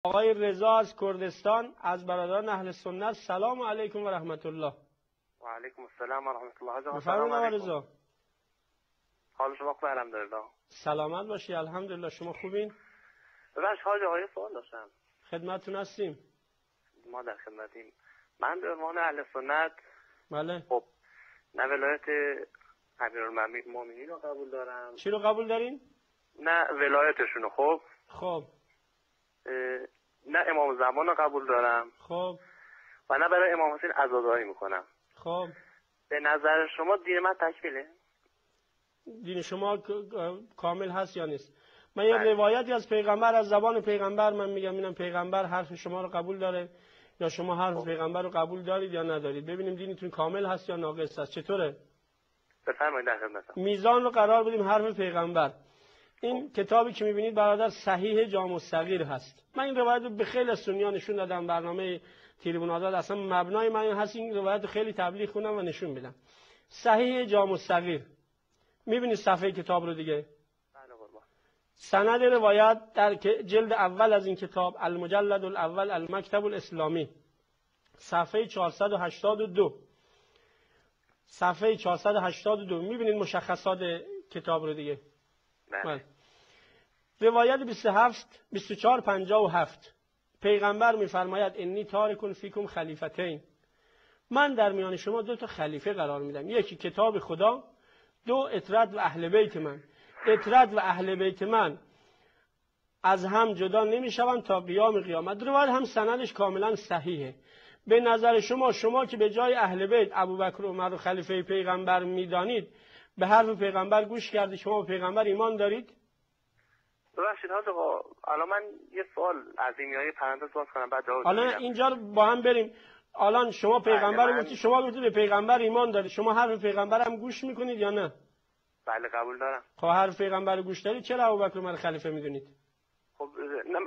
آقای رضا از کردستان از برادران اهل سنت. سلام علیکم و رحمت الله. و علیکم السلام و رحمت الله. بفرمایید آقای رضا. حال شما خوبه؟ الحمدلله. سلامت باشی. الحمدلله. شما خوبین؟ ببخشید حاج آقای سوال داشتم. خدمتتون هستیم. ما در خدمتیم. من به عنوان اهل سنت بله. خب نه ولایت امیرالمومنین رو قبول دارم. چی رو قبول دارین؟ نه ولایتشون. خب نه امام زمان رو قبول دارم. خب و نه برای امام حسین عزاداری میکنم. خب به نظر شما دین من تکمیله؟ دین شما کامل هست یا نیست؟ من یه روایتی از پیغمبر، از زبان پیغمبر من میگم، اینم پیغمبر حرف شما رو قبول داره یا شما حرف پیغمبر رو قبول دارید یا ندارید، ببینیم دینتون کامل هست یا ناقص هست. چطوره؟ بفرمایید در خدمتم. میزان رو قرار بدیم حرف پیغمبر. این کتابی که میبینید برادر صحیح جامع الصغیر هست. من این روایت رو به خیلی از سنیان نشون دادم، برنامه تریبون آزاد اصلا مبنای من هست این روایت رو خیلی تبلیغ کنم و نشون بدم. صحیح جامع الصغیر میبینید صفحه کتاب رو دیگه. سند روایت در جلد اول از این کتاب المجلد الاول المکتب الاسلامی صفحه 482 صفحه 482 میبینید مشخصات کتاب رو دیگه. بله. روایت 2457 پیغمبر میفرماید انی تارکون فیکم خلیفتین، من در میان شما دو تا خلیفه قرار میدم، یکی کتاب خدا، دو اطرت و اهل بیت من. اطرت و اهل بیت من از هم جدا نمیشوند تا قیام قیامت. روایت هم سندش کاملا صحیحه. به نظر شما که به جای اهل بیت ابوبکر و عمر رو خلیفه پیغمبر میدانید، به حرف پیغمبر گوش کردید، شما به پیغمبر ایمان دارید؟ ببخشید حاج آقا، الان من یه سوال عظیمیای پرانتز باز کنم بعد جواب الان اینجا رو با هم بریم. الان شما پیغمبر رو گفتید، شما گفتید به پیغمبر ایمان دارید، شما حرف پیغمبر هم گوش میکنید یا نه؟ بله قبول دارم. خب حرف پیغمبر رو گوش دارید، چرا ابوبکر و عمر خلیفه میدونید؟ خب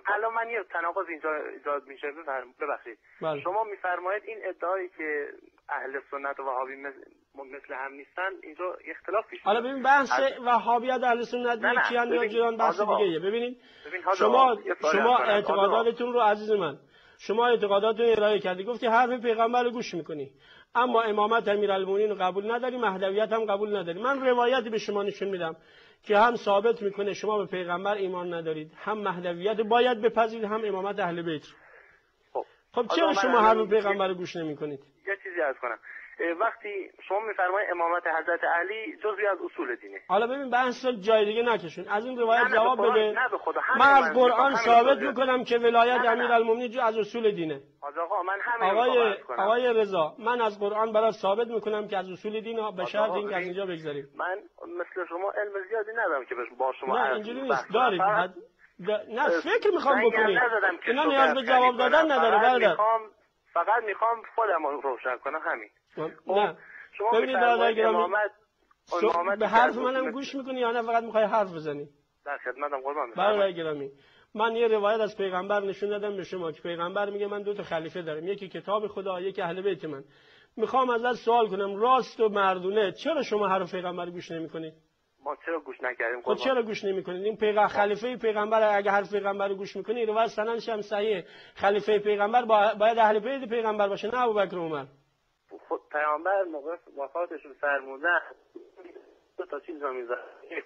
الان من یه تناقض اینجا ایجاد میشه. ببخشید بله. شما میفرمایید این ادعایی که اهل سنت و وهابی مثل هم نیستن، اینجا اختلاف پیش میاد. حالا ببین بحث وهابیت اهل سنت یکیان یا جدان بحث دیگه ایه. ببینید شما اعتقاداتتون رو عزیز من، شما اعتقاداتتون رو ارائه کردی، گفتی حرف پیغمبر رو گوش میکنی، اما امامت امیرالمومنین رو قبول نداری، مهدویت هم قبول نداری. من روایتی به شما نشون میدم که هم ثابت میکنه شما به پیغمبر ایمان ندارید، هم مهدویت باید بپذیرید، هم امامت اهل بیت. خب چرا شما حرف پیغمبر رو گوش نمیکنید؟ یه چیزی عرض کنم. وقتی شما میفرمایید امامت حضرت علی جزئی از اصول دینه، حالا ببین بحث جای دیگه نکشون، از این روایت جواب بده. من از قرآن ثابت میکنم که ولایت امیرالمومنین از اصول دینه. آقا من همین آقای رضا، من از قرآن برات ثابت میکنم که از اصول دین به شرط اینکه از اینجا بگذاریم. من مثل شما علم زیادی ندارم که با شما نه اینجوری نیست، دارید نه فکر میخوام بکنید، اینا نیاز به جواب دادن نداره برادر. فقط میخوام خودم رو روشن کنم همین. نه ببینید برادر گرامی، به حرف منم گوش میکنی یا نه فقط میخوای حرف بزنی؟ در خدمتم قربان. برادر گرامی، من یه روایت از پیغمبر نشون دادم به شما که پیغمبر میگه من دو تا خلیفه دارم، یکی کتاب خدا، یکی اهل بیت من. میخوام ازت سوال کنم راست و مردونه، چرا شما حرف پیغمبر گوش نمیکنید؟ ما چرا گوش نکردیم؟ خب چرا گوش نمیکنید؟ این خلیفه پیغمبر اگه حرف پیغمبر رو گوش میکنی، روایت سندش هم صحیحه، خلیفه پیغمبر باید اهل بیت پیغمبر باشه، نه ابوبکر و عمر. خود پیامبر موقع وفاتشون فرمودن دو تا چیز رو میذاره،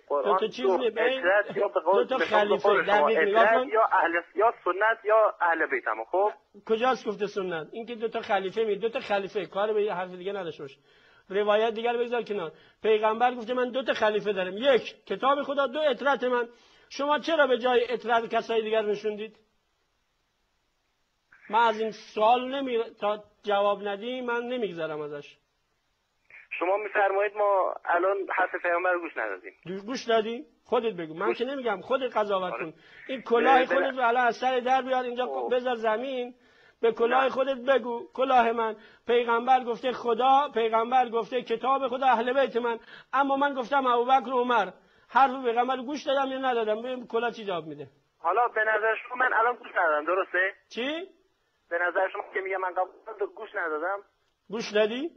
دو تا چیز دو تا خلیفه دقیق نگاه کن، یا سنت یا اهل بیت هم. خب کجاست گفته سنت؟ این که دو تا خلیفه دو تا خلیفه، کار به حرف دیگه نداشته باشه. روایت دیگر بگذار کنار. پیغمبر گفته من دو تا خلیفه دارم، یک کتاب خدا، دو اطرت من. شما چرا به جای اطرت کسای دیگر نشوندید؟ من از این سوال تا جواب ندی من نمیگذرم ازش. شما میفرمایید ما الان حرف پیغمبر گوش ندادیم. گوش دادی؟ خودت بگو، من که نمیگم، خودت قضاوت کن. این کلاه خودت رو الان از سر در بیار اینجا بذار زمین، به کلاه خودت بگو کلاه من پیغمبر گفته خدا، پیغمبر گفته کتاب خدا، اهل بیت من، اما من گفتم ابوبکر و عمر. حرف پیغمبر گوش دادم یا ندادم؟ ببین کلاه چی جواب میده. حالا به نظر شما من الان گوش ندادم، درسته؟ چی؟ به نظر شما که میگم من قبول گوش ندادم؟ گوش دادی؟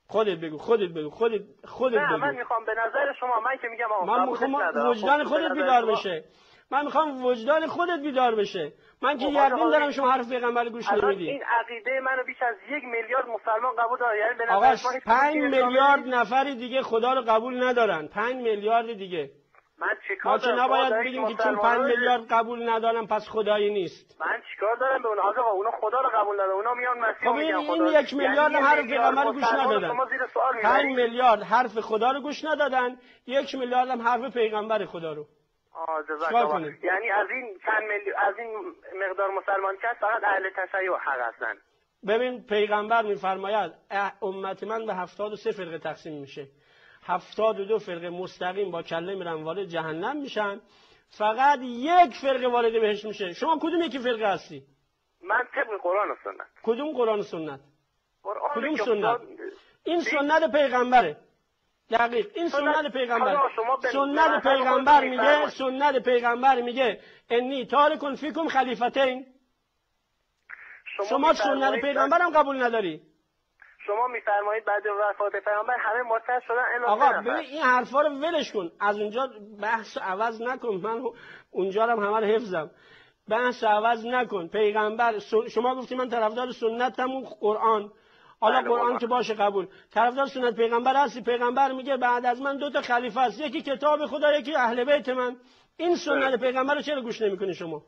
خودت بگو خودت نه بگو. من میخوام به نظر شما، من که میگم من میخوام وجدان خودت بیدار بشه. من میخوام وجدان خودت بیدار بشه. من که یقین دارم شما حرف پیغمبر گوش نمیدی. این عقیده منو بیش از 1 میلیارد مسلمان قبول داره. یعنی به آقا نظر 5 میلیارد نفری دیگه خدا رو قبول ندارن. 5 میلیارد دیگه. من چیکار ما که دارم؟ نباید بگیم که چون 5 میلیارد قبول ندارن پس خدایی نیست. من چیکار دارم به اون؟ آقا اونا خدا رو قبول ندارن. اونا میان مسیح میگن خدا. این 1 میلیارد هم حرف پیغمبر رو گوش ندادن. 5 میلیارد حرف خدا رو گوش ندادن، 1 میلیارد هم حرف پیغمبر خدا رو. جزاک الله. یعنی از این مقدار مسلمان که فقط اهل تشیع حق هستن. ببین پیغمبر میفرماید امت من به 73 فرقه تقسیم میشه. 72 فرقه مستقیم با کله میرن وارد جهنم میشن، فقط 1 فرقه وارد بهشت میشه. شما کدوم یکی فرقه هستی؟ من طبق قرآن و سنت. کدوم قرآن و سنت؟ کدوم سنت؟ این سنت پیغمبره. دقیق این سنت پیغمبر. سنت پیغمبر میگه انی تارکون فیکم خلیفتین. شما سنت پیغمبر هم قبول نداری. شما میفرمایید بعد وفات پیغمبر همه مرتد شدن. آقا ببین این حرفا رو ولش کن، از اونجا بحث عوض نکن. من اونجا هم همه رو حفظم. بحث عوض نکن. پیغمبر شما گفتی من طرفدار سنتم قرآن. حالا قرآن که باشه قبول. طرفدار سنت پیغمبر هستی. پیغمبر میگه بعد از من 2 تا خلیفه است، یکی کتاب خدا، یکی اهل بیت من. این سنت پیغمبر رو چرا گوش نمیکنی شما؟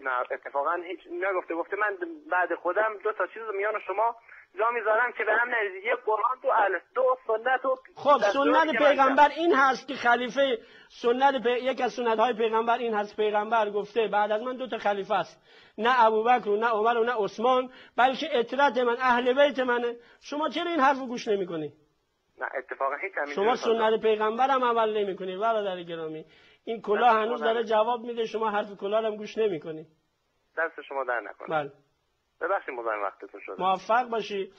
نه اتفاقا هیچ نگفته. گفته من بعد خودم 2 تا چیز میان شما جا میذارم که به هم نریزید. یک قرآن تو اهل، 2 سنت و خب سنت پیغمبر این هست که خلیفه یک از سنت های پیغمبر این هست پیغمبر گفته بعد از من 2 تا خلیفه است، نه ابوبکر و نه عمر و نه عثمان، بلکه عترت من اهل بیت منه. شما چرا این حرفو گوش نمیکنی؟ نه اتفاقا هیچ همین. شما سنت پیغمبر هم عمل نمیکنی. برادر گرامی این کلاه هنوز داره جواب میده، شما حرف کلاه هم گوش نمیکنی. دست شما در نکنه. بله ببخشید مزاحم وقتتون شد. موفق باشی.